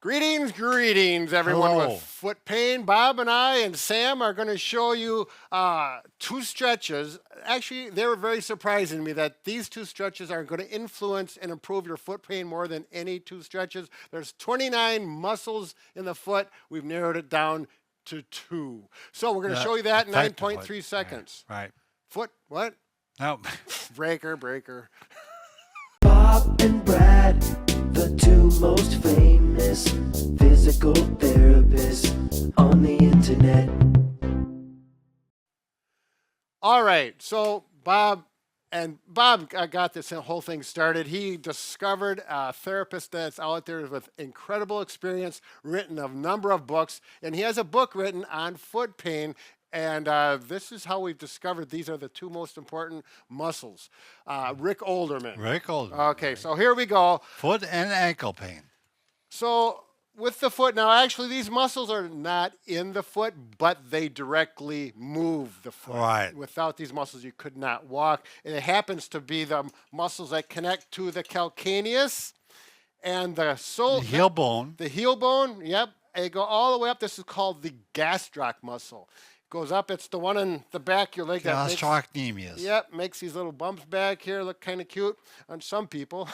Greetings, everyone Hello. with foot pain. Bob and I and Sam are going to show you two stretches. Actually, they were very surprising to me that these two stretches are going to influence and improve your foot pain more than any two stretches. There's 29 muscles in the foot. We've narrowed it down to two. So we're going to show you that in 9.3 seconds. Right. Foot, what? No. Breaker. Bob and Brad, the two most famous physical therapists on the internet. All right, so Bob got this whole thing started. He discovered a therapist that's out there with incredible experience, written a number of books, and he has a book written on foot pain. And this is how we've discovered these are the two most important muscles. Rick Olderman. Rick Olderman. Okay, so here we go. Foot and ankle pain. So with the foot, now actually these muscles are not in the foot, but they directly move the foot. Right. Without these muscles, you could not walk. And it happens to be the muscles that connect to the calcaneus and the heel bone. The heel bone, yep. They go all the way up. This is called the gastroc muscle. Goes up. It's the one in the back of your leg. Gastrocnemius. Yep, makes these little bumps back here look kind of cute on some people.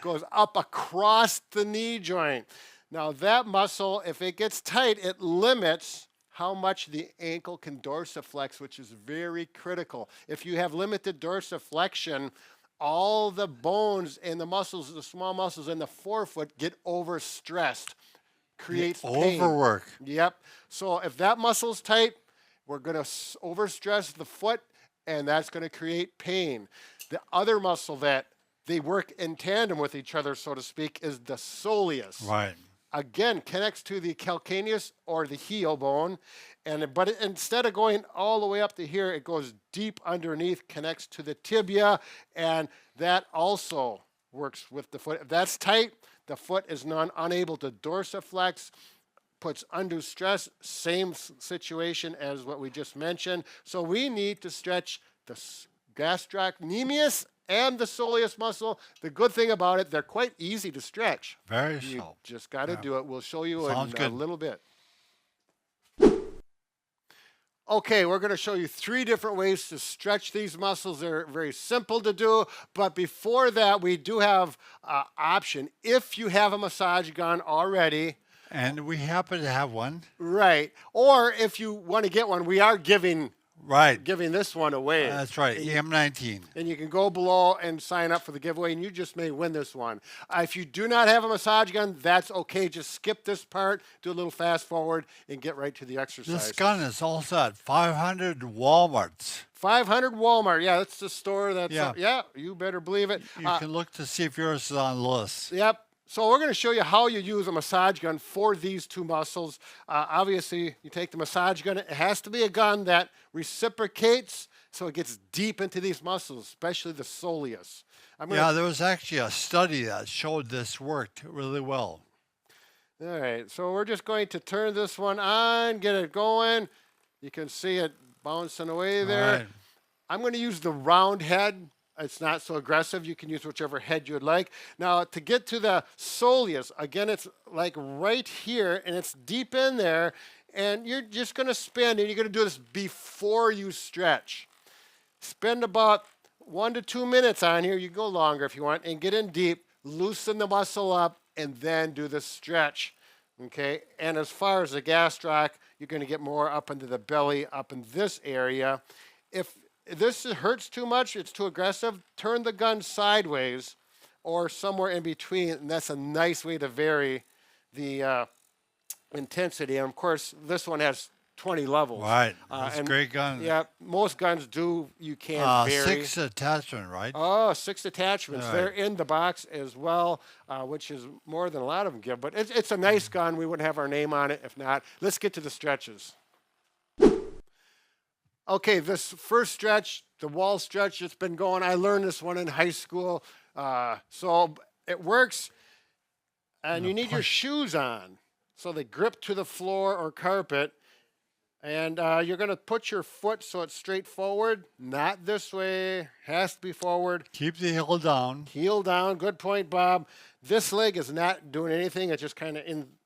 Goes up across the knee joint. Now that muscle, if it gets tight, it limits how much the ankle can dorsiflex, which is very critical. If you have limited dorsiflexion, all the bones and the muscles, the small muscles in the forefoot get overstressed. Creates pain. Overwork. Yep. So if that muscle's tight, we're going to overstress the foot, and that's going to create pain. The other muscle that they work in tandem with each other, so to speak, is the soleus. Right. Again, connects to the calcaneus or the heel bone, but instead of going all the way up to here, it goes deep underneath, connects to the tibia, and that also works with the foot. If that's tight, the foot is unable to dorsiflex, puts undue stress, same situation as what we just mentioned. So we need to stretch the gastrocnemius and the soleus muscle. The good thing about it, they're quite easy to stretch. Very You so. just got to do it. We'll show you Sounds in good. a little bit. Okay, we're going to show you three different ways to stretch these muscles. They're very simple to do, but before that, we do have an option. If you have a massage gun already, And we happen to have one. right, or if you want to get one, we are giving Right. this one away. That's right. EM19. And you can go below and sign up for the giveaway, and you just may win this one. If you do not have a massage gun, that's okay. Just skip this part, do a little fast forward, and get right to the exercise. This gun is also at 500 Walmarts. 500 Walmart. Yeah, that's the store. Yeah. Yeah, you better believe it. You can look to see if yours is on the list. Yep. So we're going to show you how you use a massage gun for these two muscles. Obviously, you take the massage gun. It has to be a gun that reciprocates so it gets deep into these muscles, especially the soleus. Yeah, there was actually a study that showed this worked really well. All right, so we're just going to turn this one on, get it going. You can see it bouncing away there. Right. I'm going to use the round head. It's not so aggressive. You can use whichever head you'd like. Now, to get to the soleus, again, it's like right here, and it's deep in there, and you're just going to spin, and you're going to do this before you stretch. Spend about 1 to 2 minutes on here. You can go longer if you want, and get in deep, loosen the muscle up, and then do the stretch. Okay, and as far as the gastroc, you're going to get more up into the belly, up in this area. If this hurts too much, it's too aggressive, turn the gun sideways or somewhere in between, and that's a nice way to vary the intensity. And of course, this one has 20 levels. Right. That's a great gun. Yeah, most guns do. You can vary. 6 attachment, right? Oh, 6 attachments. Right. They're in the box as well, which is more than a lot of them give. But it's a nice gun. We wouldn't have our name on it if not. Let's get to the stretches. Okay, this first stretch, the wall stretch, it's been going. I learned this one in high school. So it works, and you need your shoes on. So they grip to the floor or carpet. And you're going to put your foot so it's straight forward, not this way, has to be forward. Keep the heel down. Heel down, good point, Bob. This leg is not doing anything, it's just kind of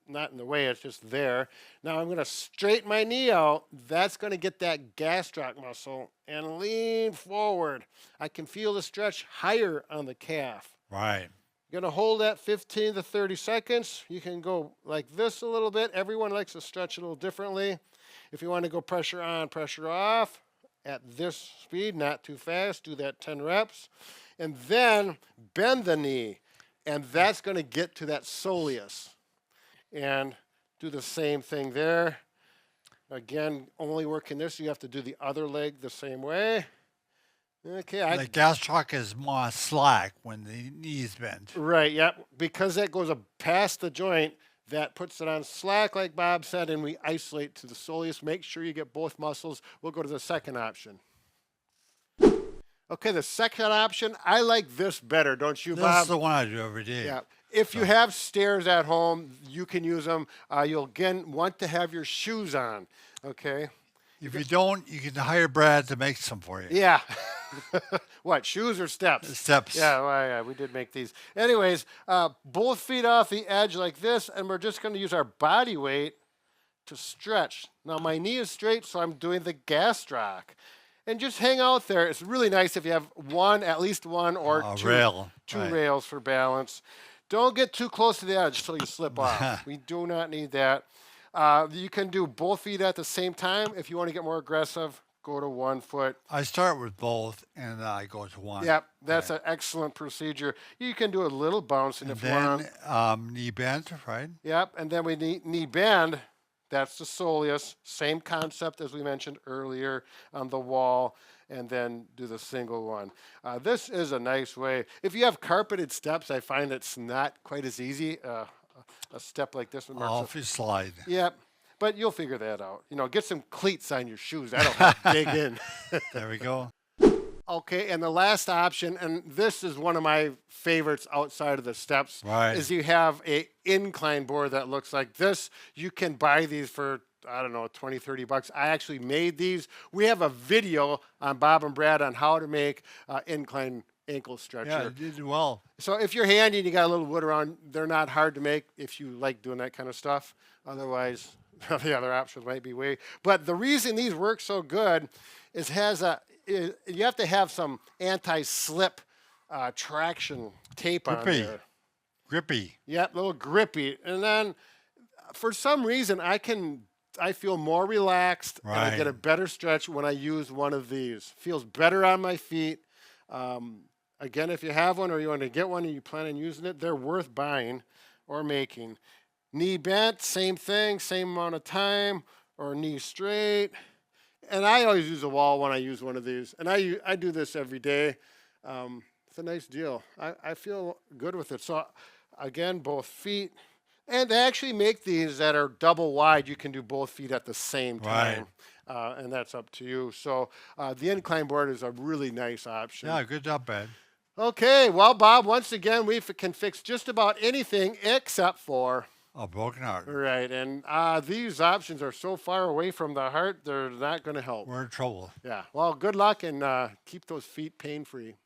not in the way, it's just there. Now I'm going to straighten my knee out. That's going to get that gastroc muscle and lean forward. I can feel the stretch higher on the calf. Right. You're going to hold that 15 to 30 seconds. You can go like this a little bit. Everyone likes to stretch a little differently. If you want to go pressure on, pressure off at this speed, not too fast, do that 10 reps. And then bend the knee, and that's going to get to that soleus. And do the same thing there. Again, only working this, you have to do the other leg the same way. Okay. The gastroc is more slack when the knees bend. Right, yeah. Because that goes past the joint, that puts it on slack, like Bob said, and we isolate to the soleus. Make sure you get both muscles. We'll go to the second option. Okay, the second option, I like this better, don't you, Bob? This is the one I do every day. Yeah. If you have stairs at home, you can use them. You'll, again, want to have your shoes on, okay? If you don't, you can hire Brad to make some for you. Yeah. What, shoes or steps? Steps. Yeah, well, yeah, we did make these. Anyways, both feet off the edge like this, and we're just going to use our body weight to stretch. Now, my knee is straight, so I'm doing the gastroc. And just hang out there. It's really nice if you have at least one or two Right. rails for balance. Don't get too close to the edge till you slip off. We do not need that. You can do both feet at the same time. If you want to get more aggressive, go to 1 foot. I start with both, and then I go to one. Yep, that's an excellent procedure. You can do a little bouncing And if you want. then knee bend, right? Yep, and then we knee bend. That's the soleus. Same concept as we mentioned earlier on the wall. And then do the single one. This is a nice way. If you have carpeted steps, I find it's not quite as easy. A step like this one. Off you slide. Yep, but you'll figure that out. You know, get some cleats on your shoes. That'll help dig in. There we go. Okay, and the last option, and this is one of my favorites outside of the steps, Right. is you have a incline board that looks like this. You can buy these for, I don't know, 20, 30 bucks. I actually made these. We have a video on Bob and Brad on how to make incline ankle stretcher. Yeah, you did well. So if you're handy and you got a little wood around, they're not hard to make if you like doing that kind of stuff. Otherwise, the other options might be way. But the reason these work so good is you have to have some anti-slip traction tape on Grippy. there. Grippy. Yep, a little grippy. And then for some reason, I feel more relaxed and I get a Right. better stretch when I use one of these. Feels better on my feet. Again, if you have one or you want to get one and you plan on using it, they're worth buying or making. Knee bent, same thing, same amount of time, or knee straight. And I always use a wall when I use one of these. And I do this every day. It's a nice deal. I feel good with it. So again, both feet. And they actually make these that are double wide. You can do both feet at the same time. And that's up to you. So the incline board is a really nice option. Yeah, good job, Brad. Okay, well, Bob, once again, we can fix just about anything except for... A broken heart. Right, and these options are so far away from the heart, they're not going to help. We're in trouble. Yeah, well, good luck and keep those feet pain-free.